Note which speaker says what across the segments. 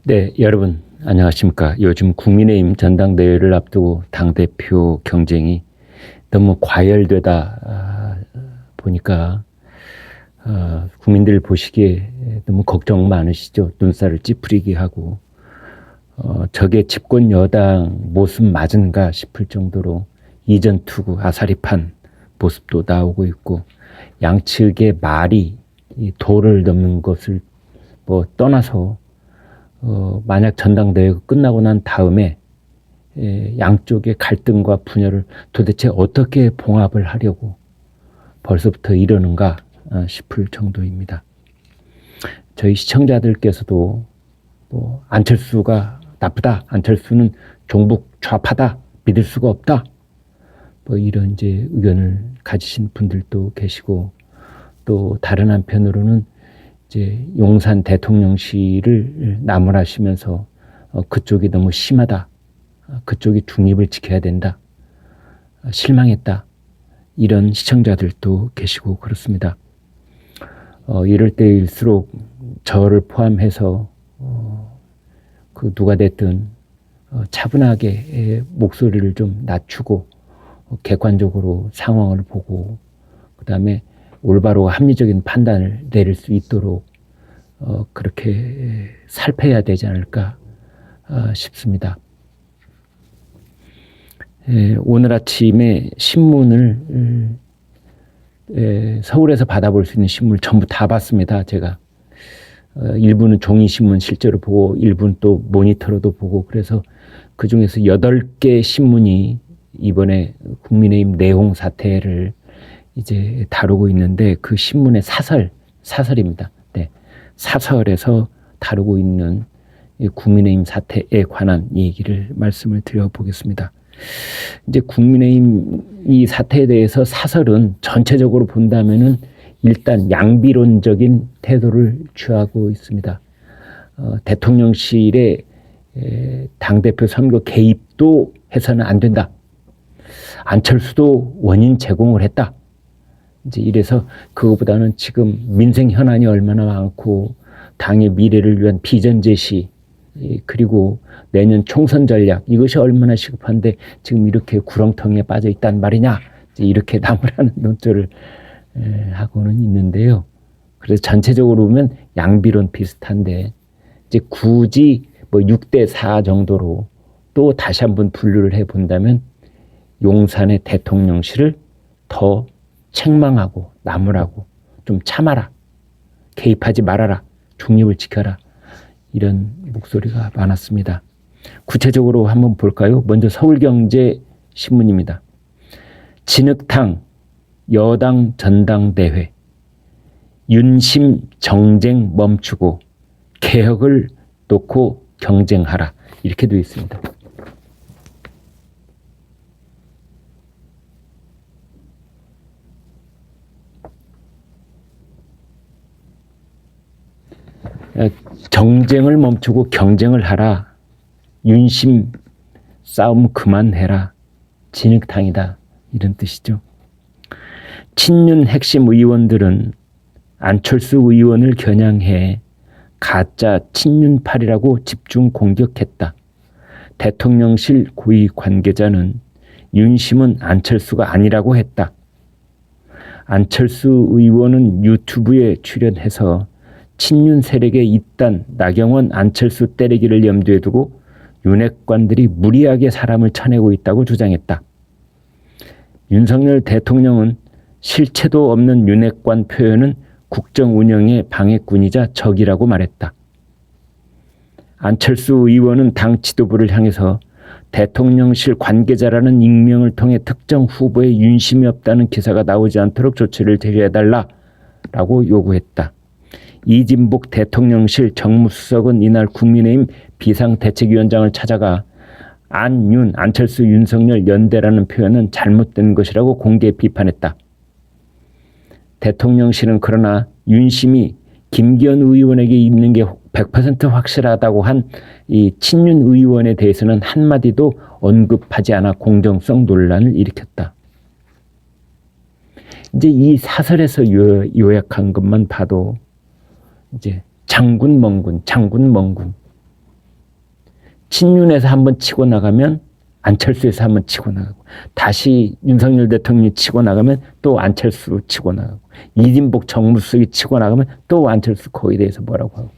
Speaker 1: 네, 여러분 안녕하십니까. 요즘 국민의힘 전당대회를 앞두고 당대표 경쟁이 너무 과열되다 보니까 국민들 보시기에 너무 걱정 많으시죠. 눈살을 찌푸리게 하고 저게 집권 여당 모습 맞은가 싶을 정도로 이전 투구 아사리판 모습도 나오고 있고, 양측의 말이 이 도를 넘는 것을 떠나서 만약 전당대회가 끝나고 난 다음에 양쪽의 갈등과 분열을 도대체 어떻게 봉합을 하려고 벌써부터 이러는가 싶을 정도입니다. 저희 시청자들께서도 안철수가 나쁘다, 안철수는 종북 좌파다, 믿을 수가 없다, 이런 이제 의견을 가지신 분들도 계시고, 또 다른 한편으로는 이제 용산 대통령실을 나무라시면서 그쪽이 너무 심하다, 그쪽이 중립을 지켜야 된다, 실망했다, 이런 시청자들도 계시고 그렇습니다. 이럴 때일수록 저를 포함해서 그 누가 됐든 차분하게 목소리를 좀 낮추고 객관적으로 상황을 보고, 그 다음에 올바로 합리적인 판단을 내릴 수 있도록 그렇게 살펴야 되지 않을까 싶습니다. 오늘 아침에 신문을 서울에서 받아볼 수 있는 신문을 전부 다 봤습니다. 제가 일부는 종이신문 실제로 보고, 일부는 또 모니터로도 보고, 그래서 그 중에서 8개 신문이 이번에 국민의힘 내홍 사태를 이제 다루고 있는데, 그 신문의 사설입니다. 네, 사설에서 다루고 있는 국민의힘 사태에 관한 얘기를 말씀을 드려보겠습니다. 이제 국민의힘 이 사태에 대해서 사설은 전체적으로 본다면은 일단 양비론적인 태도를 취하고 있습니다. 대통령실의 당대표 선거 개입도 해서는 안 된다. 안철수도 원인 제공을 했다. 이제 이래서 그거보다는 지금 민생 현안이 얼마나 많고, 당의 미래를 위한 비전 제시, 그리고 내년 총선 전략, 이것이 얼마나 시급한데 지금 이렇게 구렁텅이에 빠져 있단 말이냐, 이제 이렇게 나무라는 논조를 하고는 있는데요. 그래서 전체적으로 보면 양비론 비슷한데, 이제 굳이 6대4 정도로 또 다시 한번 분류를 해 본다면, 용산의 대통령실을 더 책망하고 나무라고, 좀 참아라, 개입하지 말아라, 중립을 지켜라, 이런 목소리가 많았습니다. 구체적으로 한번 볼까요? 먼저 서울경제신문입니다. 진흙탕 여당 전당대회, 윤심 정쟁 멈추고 개혁을 놓고 경쟁하라, 이렇게 되어 있습니다. 정쟁을 멈추고 경쟁을 하라, 윤심 싸움 그만해라, 진흙탕이다, 이런 뜻이죠. 친윤 핵심 의원들은 안철수 의원을 겨냥해 가짜 친윤팔이라고 집중 공격했다. 대통령실 고위 관계자는 윤심은 안철수가 아니라고 했다. 안철수 의원은 유튜브에 출연해서 친윤 세력의 이단 나경원 안철수 때리기를 염두에 두고 윤핵관들이 무리하게 사람을 쳐내고 있다고 주장했다. 윤석열 대통령은 실체도 없는 윤핵관 표현은 국정 운영의 방해꾼이자 적이라고 말했다. 안철수 의원은 당 지도부를 향해서 대통령실 관계자라는 익명을 통해 특정 후보에 윤심이 없다는 기사가 나오지 않도록 조치를 제기해달라고 요구했다. 이진복 대통령실 정무수석은 이날 국민의힘 비상대책위원장을 찾아가 안윤, 안철수, 윤석열 연대라는 표현은 잘못된 것이라고 공개 비판했다. 대통령실은 그러나 윤심이 김기현 의원에게 있는 게 100% 확실하다고 한 이 친윤 의원에 대해서는 한마디도 언급하지 않아 공정성 논란을 일으켰다. 이제 이 사설에서 요약한 것만 봐도 이제 장군 멍군, 장군 멍군, 친윤에서 한번 치고 나가면 안철수에서 한번 치고 나가고, 다시 윤석열 대통령이 치고 나가면 또 안철수 치고 나가고, 이진복 정무수석이 치고 나가면 또 안철수 거기에 대해서 뭐라고 하고.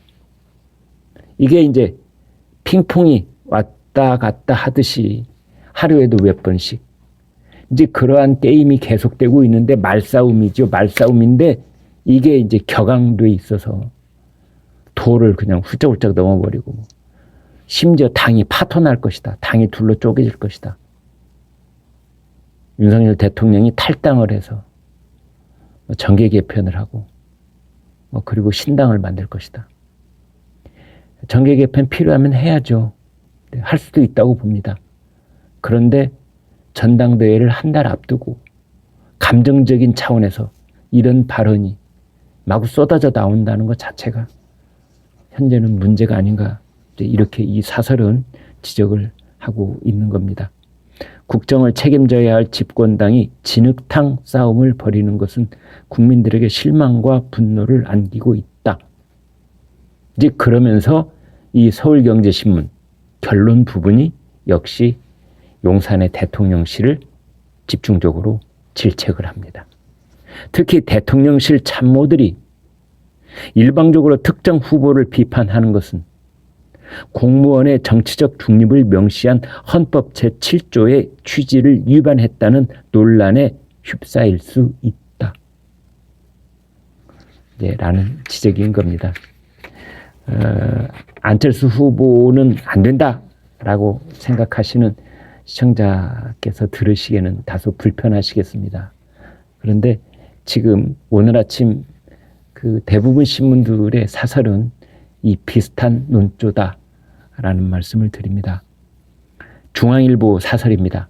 Speaker 1: 이게 이제 핑퐁이 왔다 갔다 하듯이 하루에도 몇 번씩 이제 그러한 게임이 계속되고 있는데, 말싸움이죠. 말싸움인데 이게 이제 격앙돼 있어서 도를 그냥 훌쩍훌쩍 넘어버리고, 심지어 당이 파토날 것이다. 당이 둘로 쪼개질 것이다. 윤석열 대통령이 탈당을 해서 정계 개편을 하고, 그리고 신당을 만들 것이다. 정계 개편 필요하면 해야죠. 할 수도 있다고 봅니다. 그런데 전당대회를 한 달 앞두고 감정적인 차원에서 이런 발언이 마구 쏟아져 나온다는 것 자체가 현재는 문제가 아닌가, 이렇게 이 사설은 지적을 하고 있는 겁니다. 국정을 책임져야 할 집권당이 진흙탕 싸움을 벌이는 것은 국민들에게 실망과 분노를 안기고 있다. 이제 그러면서 이 서울경제신문 결론 부분이 역시 용산의 대통령실을 집중적으로 질책을 합니다. 특히 대통령실 참모들이 일방적으로 특정 후보를 비판하는 것은 공무원의 정치적 중립을 명시한 헌법 제7조의 취지를 위반했다는 논란에 휩싸일 수 있다. 라는 지적인 겁니다. 안철수 후보는 안 된다라고 생각하시는 시청자께서 들으시기에는 다소 불편하시겠습니다. 그런데 지금 오늘 아침 그 대부분 신문들의 사설은 이 비슷한 논조다라는 말씀을 드립니다. 중앙일보 사설입니다.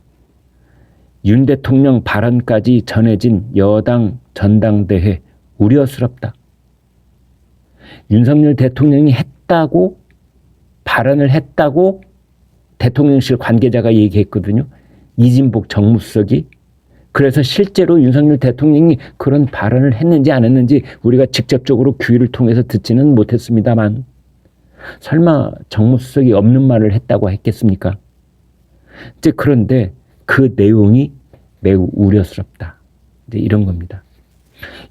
Speaker 1: 윤 대통령 발언까지 전해진 여당 전당대회 우려스럽다. 윤석열 대통령이 했다고, 발언을 했다고 대통령실 관계자가 얘기했거든요. 이진복 정무수석이. 그래서 실제로 윤석열 대통령이 그런 발언을 했는지 안 했는지 우리가 직접적으로 귀를 통해서 듣지는 못했습니다만, 설마 정무수석이 없는 말을 했다고 했겠습니까? 이제 그런데 그 내용이 매우 우려스럽다. 이제 이런 겁니다.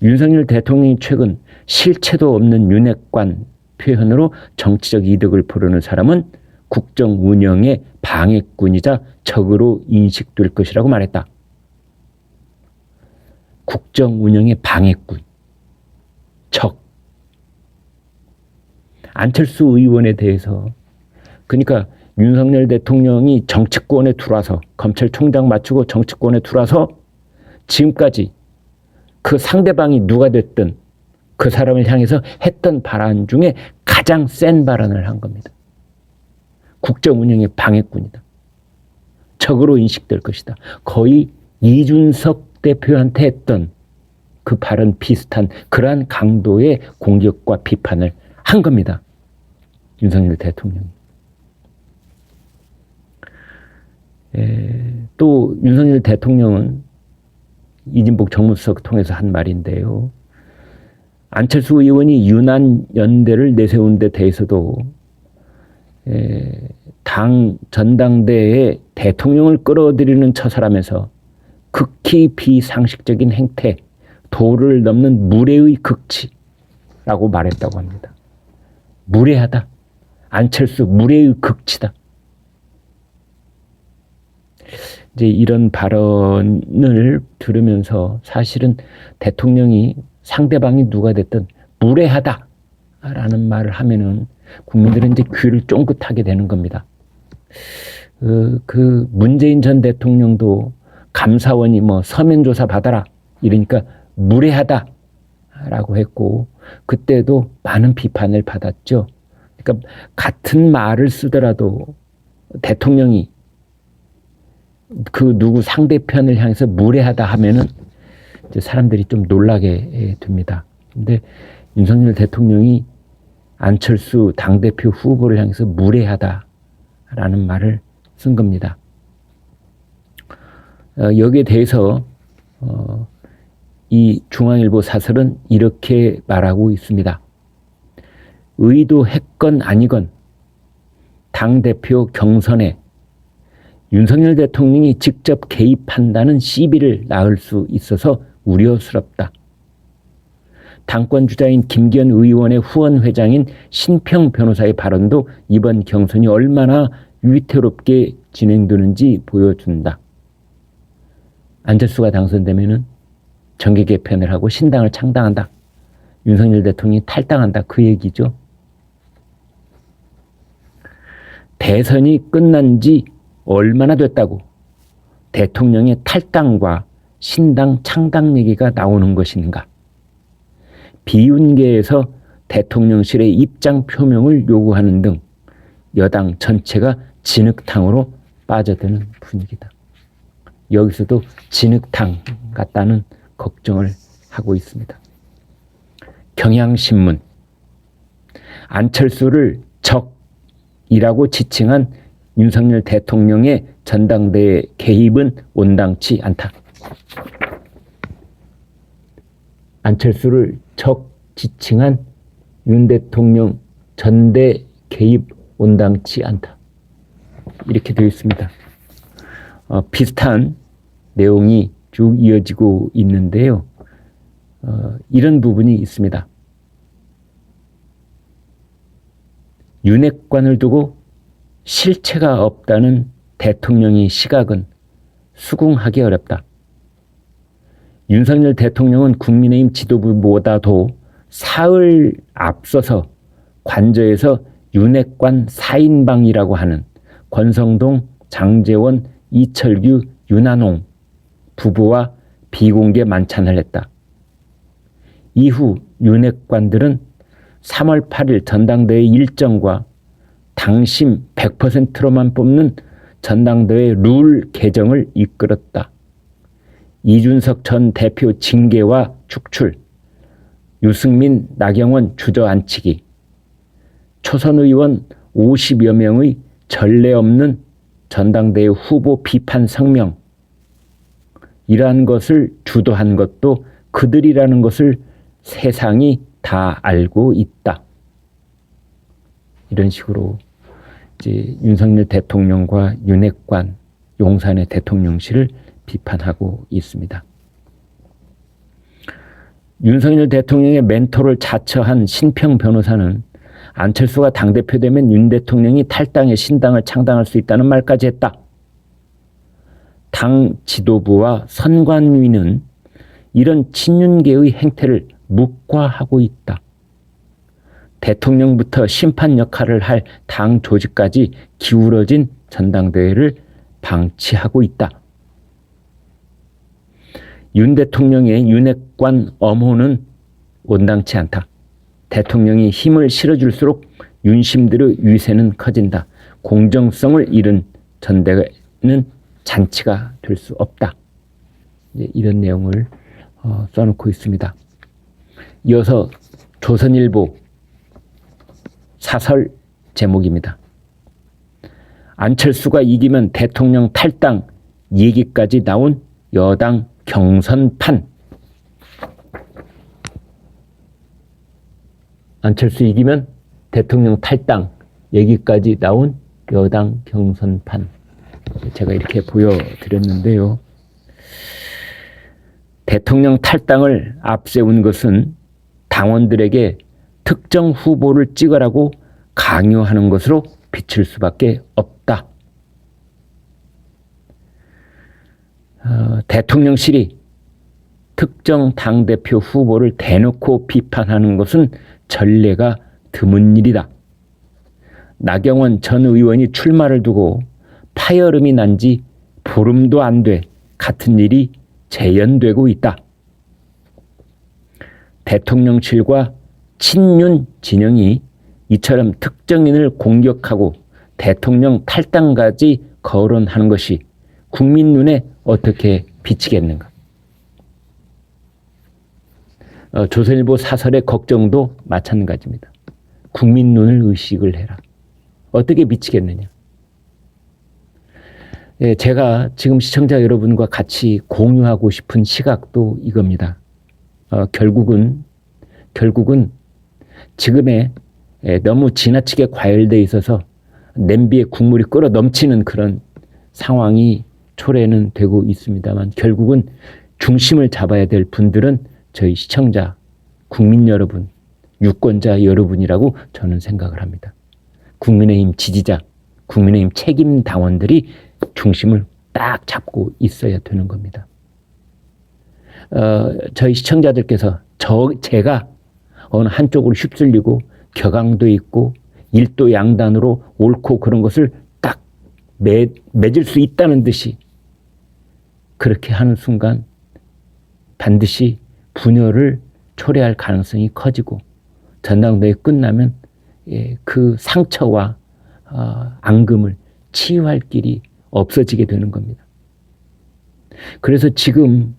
Speaker 1: 윤석열 대통령이 최근 실체도 없는 윤핵관 표현으로 정치적 이득을 보려는 사람은 국정 운영의 방해꾼이자 적으로 인식될 것이라고 말했다. 국정 운영의 방해꾼, 적. 안철수 의원에 대해서, 그러니까 윤석열 대통령이 정치권에 들어와서, 검찰총장 마치고 정치권에 들어와서 지금까지 그 상대방이 누가 됐든 그 사람을 향해서 했던 발언 중에 가장 센 발언을 한 겁니다. 국정 운영의 방해꾼이다. 적으로 인식될 것이다. 거의 이준석 대표한테 했던 그 발언 비슷한 그러한 강도의 공격과 비판을 한 겁니다. 윤석열 대통령이. 또 윤석열 대통령은 이진복 정무수석 통해서 한 말인데요. 안철수 의원이 윤한 연대를 내세운 데 대해서도 당 전당대회에 대통령을 끌어들이는 처사라면서 극히 비상식적인 행태, 도를 넘는 무례의 극치라고 말했다고 합니다. 무례하다. 안철수 무례의 극치다. 이제 이런 발언을 들으면서 사실은 대통령이 상대방이 누가 됐든 무례하다라는 말을 하면은 국민들은 이제 귀를 쫑긋하게 되는 겁니다. 그 문재인 전 대통령도 감사원이 서면 조사 받아라 이러니까 무례하다라고 했고, 그때도 많은 비판을 받았죠. 그러니까 같은 말을 쓰더라도 대통령이 그 누구 상대편을 향해서 무례하다 하면은 이제 사람들이 좀 놀라게 됩니다. 근데 윤석열 대통령이 안철수 당대표 후보를 향해서 무례하다라는 말을 쓴 겁니다. 여기에 대해서 이 중앙일보 사설은 이렇게 말하고 있습니다. 의도했건 아니건 당대표 경선에 윤석열 대통령이 직접 개입한다는 시비를 낳을 수 있어서 우려스럽다. 당권주자인 김기현 의원의 후원 회장인 신평 변호사의 발언도 이번 경선이 얼마나 위태롭게 진행되는지 보여준다. 안철수가 당선되면은 정계 개편을 하고 신당을 창당한다. 윤석열 대통령이 탈당한다. 그 얘기죠. 대선이 끝난 지 얼마나 됐다고 대통령의 탈당과 신당 창당 얘기가 나오는 것인가. 비윤계에서 대통령실의 입장 표명을 요구하는 등 여당 전체가 진흙탕으로 빠져드는 분위기다. 여기서도 진흙탕 같다는 걱정을 하고 있습니다. 경향신문, 안철수를 적이라고 지칭한 윤석열 대통령의 전당대회 개입은 온당치 않다. 안철수를 적 지칭한 윤 대통령 전대 개입 온당치 않다. 이렇게 되어 있습니다. 비슷한 내용이 쭉 이어지고 있는데요. 이런 부분이 있습니다. 윤핵관을 두고 실체가 없다는 대통령의 시각은 수긍하기 어렵다. 윤석열 대통령은 국민의힘 지도부보다도 사흘 앞서서 관저에서 윤핵관 4인방이라고 하는 권성동, 장제원, 이철규, 윤한홍 부부와 비공개 만찬을 했다. 이후 윤핵관들은 3월 8일 전당대회 일정과 당심 100%로만 뽑는 전당대회 룰 개정을 이끌었다. 이준석 전 대표 징계와 축출, 유승민, 나경원 주저앉히기, 초선 의원 50여 명의 전례 없는 전당대회 후보 비판 성명, 이러한 것을 주도한 것도 그들이라는 것을 세상이 다 알고 있다. 이런 식으로 이제 윤석열 대통령과 윤핵관, 용산의 대통령실을 비판하고 있습니다. 윤석열 대통령의 멘토를 자처한 신평 변호사는 안철수가 당대표 되면 윤 대통령이 탈당해 신당을 창당할 수 있다는 말까지 했다. 당 지도부와 선관위는 이런 친윤계의 행태를 묵과하고 있다. 대통령부터 심판 역할을 할 당 조직까지 기울어진 전당대회를 방치하고 있다. 윤 대통령의 윤핵관 엄호는 온당치 않다. 대통령이 힘을 실어줄수록 윤심들의 위세는 커진다. 공정성을 잃은 전대는 잔치가 될 수 없다. 이런 내용을 써놓고 있습니다. 이어서 조선일보 사설 제목입니다. 안철수가 이기면 대통령 탈당 얘기까지 나온 여당 경선판. 안철수 이기면 대통령 탈당 얘기까지 나온 여당 경선판. 제가 이렇게 보여드렸는데요. 대통령 탈당을 앞세운 것은 당원들에게 특정 후보를 찍으라고 강요하는 것으로 비칠 수밖에 없다. 대통령실이 특정 당대표 후보를 대놓고 비판하는 것은 전례가 드문 일이다. 나경원 전 의원이 출마를 두고 파열음이 난 지 보름도 안 돼 같은 일이 재연되고 있다. 대통령실과 친윤 진영이 이처럼 특정인을 공격하고 대통령 탈당까지 거론하는 것이 국민 눈에 어떻게 비치겠는가. 조선일보 사설의 걱정도 마찬가지입니다. 국민 눈을 의식을 해라. 어떻게 비치겠느냐. 제가 지금 시청자 여러분과 같이 공유하고 싶은 시각도 이겁니다. 결국은 지금의 너무 지나치게 과열되어 있어서 냄비에 국물이 끓어 넘치는 그런 상황이 초래는 되고 있습니다만 결국은 중심을 잡아야 될 분들은 저희 시청자, 국민 여러분, 유권자 여러분이라고 저는 생각을 합니다. 국민의힘 지지자, 국민의힘 책임 당원들이 중심을 딱 잡고 있어야 되는 겁니다. 저희 시청자들께서 제가 어느 한쪽으로 휩쓸리고 격앙돼 있고 일도 양단으로 옳고 그런 것을 딱 맺을 수 있다는 듯이 그렇게 하는 순간 반드시 분열을 초래할 가능성이 커지고 전당대회 끝나면 그 상처와 앙금을 치유할 길이 없어지게 되는 겁니다. 그래서 지금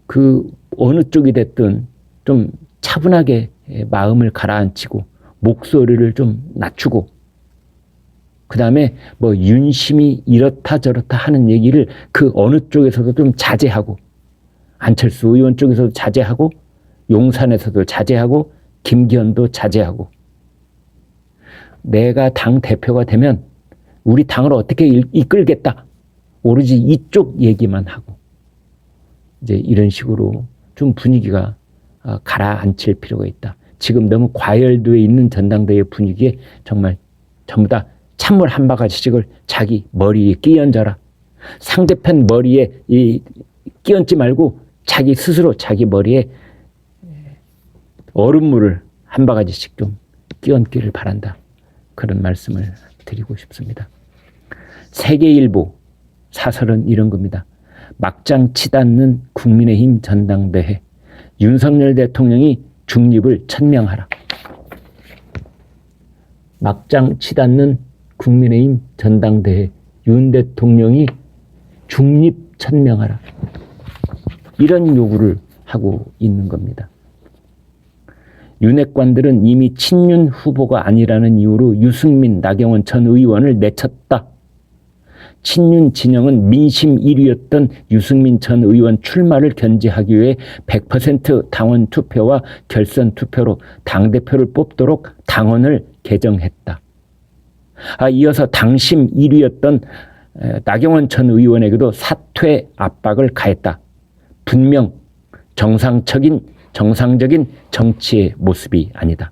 Speaker 1: 그 어느 쪽이 됐든 좀 차분하게 마음을 가라앉히고 목소리를 좀 낮추고 그 다음에 뭐 윤심이 이렇다 저렇다 하는 얘기를 그 어느 쪽에서도 좀 자제하고 안철수 의원 쪽에서도 자제하고 용산에서도 자제하고 김기현도 자제하고 내가 당 대표가 되면 우리 당을 어떻게 이끌겠다. 오로지 이쪽 얘기만 하고 이제 이런 식으로 좀 분위기가 가라앉힐 필요가 있다. 지금 너무 과열되어 있는 전당대회 분위기에 정말 전부 다 찬물 한 바가지씩을 자기 머리에 끼얹어라. 상대편 머리에 끼얹지 말고 자기 스스로 자기 머리에 얼음물을 한 바가지씩 좀 끼얹기를 바란다. 그런 말씀을 드리고 싶습니다. 세계일보 사설은 이런 겁니다. 막장 치닫는 국민의힘 전당대회. 윤석열 대통령이 중립을 천명하라. 막장 치닫는 국민의힘 전당대회. 윤 대통령이 중립 천명하라. 이런 요구를 하고 있는 겁니다. 윤핵관들은 이미 친윤 후보가 아니라는 이유로 유승민, 나경원 전 의원을 내쳤다. 친윤 진영은 민심 1위였던 유승민 전 의원 출마를 견제하기 위해 100% 당원 투표와 결선 투표로 당대표를 뽑도록 당원을 개정했다. 이어서 당심 1위였던 나경원 전 의원에게도 사퇴 압박을 가했다. 분명 정상적인 정치의 모습이 아니다.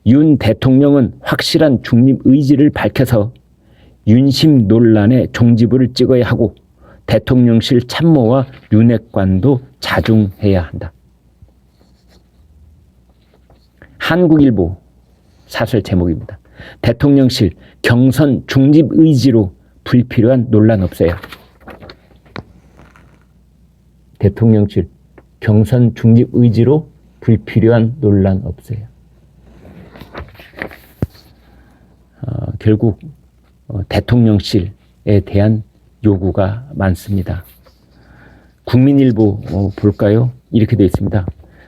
Speaker 1: 윤 대통령은 확실한 중립 의지를 밝혀서 윤심 논란의 종지부를 찍어야 하고 대통령실 참모와 윤핵관도 자중해야 한다. 한국일보 사설 제목입니다. 대통령실 경선 중립 의지로 불필요한 논란 없애야. 대통령실 경선 중립 의지로 불필요한 논란 없애야. 결국 대통령실에 대한 요구가 많습니다. 국민일보 볼까요? 이렇게 되어 있습니다.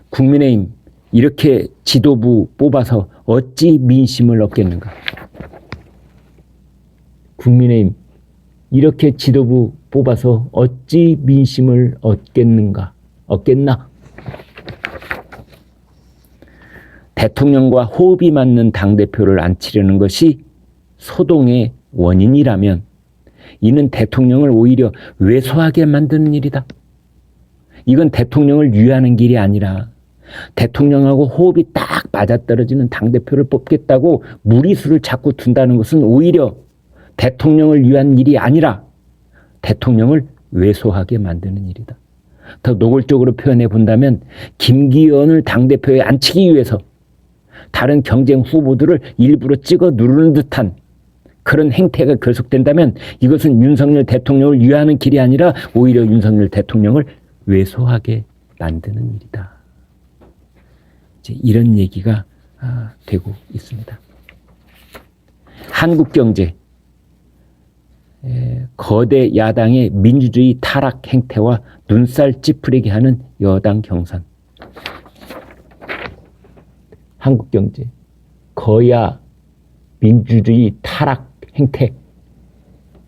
Speaker 1: 국민의힘 이렇게 지도부 뽑아서 어찌 민심을 얻겠는가? 국민의힘 이렇게 지도부 뽑아서 어찌 민심을 얻겠나? 대통령과 호흡이 맞는 당대표를 앉히려는 것이 소동의 원인이라면 이는 대통령을 오히려 왜소하게 만드는 일이다. 이건 대통령을 위하는 길이 아니라 대통령하고 호흡이 딱 맞아떨어지는 당대표를 뽑겠다고 무리수를 자꾸 둔다는 것은 오히려 대통령을 위한 일이 아니라 대통령을 왜소하게 만드는 일이다. 더 노골적으로 표현해 본다면 김기현을 당대표에 앉히기 위해서 다른 경쟁 후보들을 일부러 찍어 누르는 듯한 그런 행태가 계속된다면 이것은 윤석열 대통령을 위하는 길이 아니라 오히려 윤석열 대통령을 왜소하게 만드는 일이다. 이제 이런 얘기가 되고 있습니다. 한국경제 거대 야당의 민주주의 타락 행태와 눈살 찌푸리게 하는 여당 경선. 한국경제 거야 민주주의 타락 행태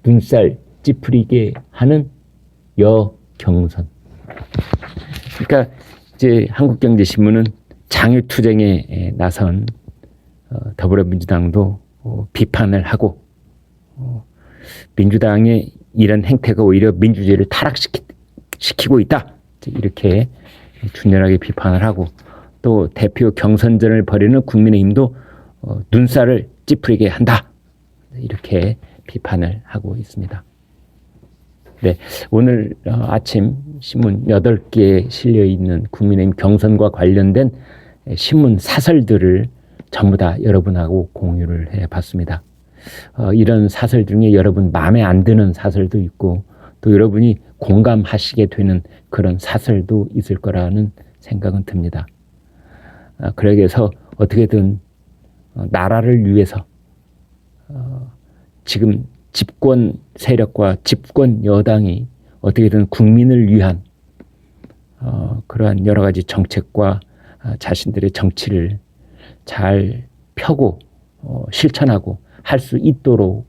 Speaker 1: 눈살 찌푸리게 하는 여경선. 그러니까 이제 한국경제신문은 장외투쟁에 나선 더불어민주당도 비판을 하고 민주당의 이런 행태가 오히려 민주주의를 타락시키고 있다. 이렇게 준연하게 비판을 하고 또 대표 경선전을 벌이는 국민의힘도 눈살을 찌푸리게 한다. 이렇게 비판을 하고 있습니다. 네, 오늘 아침 신문 8개에 실려있는 국민의힘 경선과 관련된 신문 사설들을 전부 다 여러분하고 공유를 해봤습니다. 이런 사설 중에 여러분 마음에 안 드는 사설도 있고 또 여러분이 공감하시게 되는 그런 사설도 있을 거라는 생각은 듭니다. 그러기 위해서 어떻게든 나라를 위해서 지금 집권 세력과 집권 여당이 어떻게든 국민을 위한 그러한 여러 가지 정책과 자신들의 정치를 잘 펴고 실천하고 할 수 있도록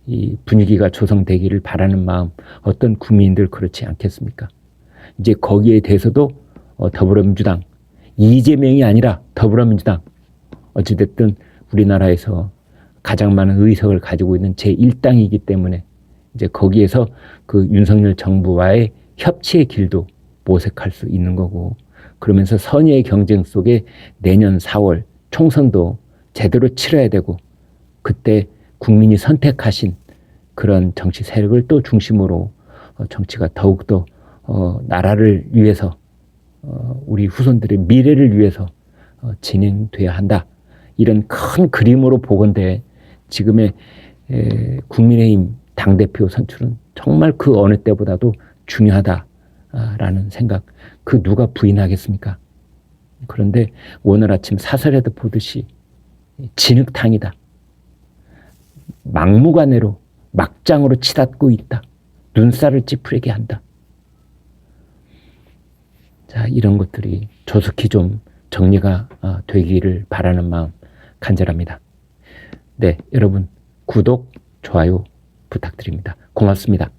Speaker 1: 이 분위기가 조성되기를 바라는 마음, 어떤 국민들 그렇지 않겠습니까? 이제 거기에 대해서도 더불어민주당, 이재명이 아니라 더불어민주당, 어찌됐든 우리나라에서 가장 많은 의석을 가지고 있는 제1당이기 때문에 이제 거기에서 그 윤석열 정부와의 협치의 길도 모색할 수 있는 거고, 그러면서 선의의 경쟁 속에 내년 4월 총선도 제대로 치러야 되고, 그때 국민이 선택하신 그런 정치 세력을 또 중심으로 정치가 더욱더 나라를 위해서 우리 후손들의 미래를 위해서 진행돼야 한다. 이런 큰 그림으로 보건대 지금의 국민의힘 당대표 선출은 정말 그 어느 때보다도 중요하다라는 생각, 그 누가 부인하겠습니까? 그런데 오늘 아침 사설에도 보듯이 진흙탕이다. 막무가내로 막장으로 치닫고 있다. 눈살을 찌푸리게 한다. 자, 이런 것들이 조속히 좀 정리가 되기를 바라는 마음 간절합니다. 네, 여러분 구독, 좋아요 부탁드립니다. 고맙습니다.